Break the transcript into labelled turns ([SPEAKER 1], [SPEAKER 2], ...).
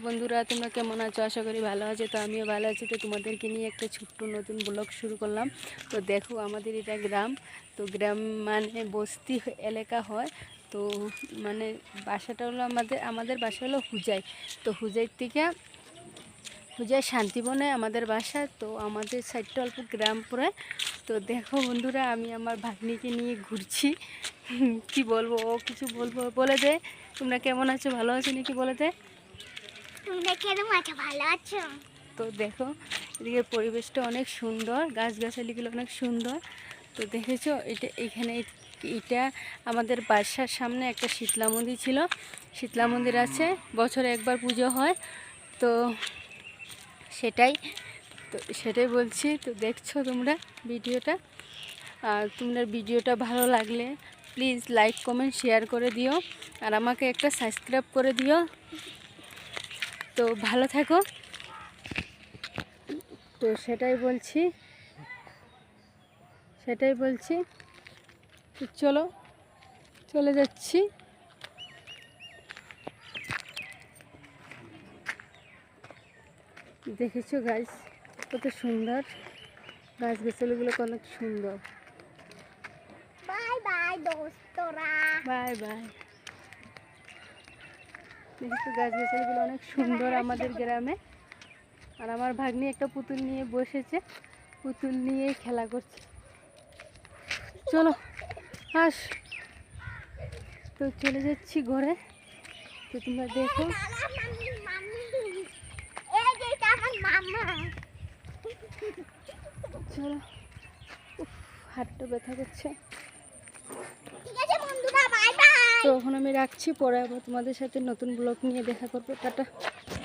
[SPEAKER 1] বন্ধুরা, তোমরা কেমন আছো? আশা করি ভালো আছো। তো আমিও ভালো আছি। তো তোমাদেরকে নিয়ে একটা ছোট্ট নতুন ব্লগ শুরু করলাম। তো দেখো, আমাদের এটা গ্রাম। তো গ্রাম মানে বস্তি এলাকা হয়। তো মানে বাসাটা হলো আমাদের বাসা হলো হুজাই। তো হুজাই থেকে হুজাই শান্তিবনে আমাদের বাসা। তো আমাদের সাইডটা অল্প গ্রাম পড়ে। তো দেখো বন্ধুরা, আমি আমার ভাগ্নিকে নিয়ে ঘুরছি। কি বলবো, ও কিছু বলে দে। তোমরা কেমন আছো? ভালো আছো নাকি? বলে দে।
[SPEAKER 2] ভালো আছো?
[SPEAKER 1] তো দেখো, এদিকে পরিবেশটা অনেক সুন্দর, গাছগাছালিগুলো অনেক সুন্দর। তো দেখেছো, এটা আমাদের বাসার সামনে একটা শীতলা মন্দির ছিল। শীতলা মন্দির আছে, বছরে একবার পুজো হয়। তো সেটাই বলছি। তো দেখছো তোমরা ভিডিওটা, আর তোমাদের ভিডিওটা ভালো লাগলে প্লিজ লাইক কমেন্ট শেয়ার করে দিও, আর আমাকে একটা সাবস্ক্রাইব করে দিও। তো ভালো থাকো। তো সেটাই বলছি। তো চলে যাচ্ছি। দেখেছো গাছ কত সুন্দর, গাছগাছালিগুলো অনেক সুন্দর।
[SPEAKER 2] বাই বাই দোস্তরা,
[SPEAKER 1] বাই বাই। দেখেছো গাছগাছালিগুলো অনেক সুন্দর আমাদের গ্রামে। আর আমার ভাগ্নি একটা পুতুল নিয়ে বসেছে, পুতুল নিয়ে খেলা করছে। চলো আস। তো চলে যাচ্ছি ঘরে। তো তোমরা দেখো। চলো, হাতটা ব্যথা করছে। তো এখন আমি রাখছি, পরে আবার তোমাদের সাথে নতুন ব্লগ নিয়ে দেখা করবো। টাটা।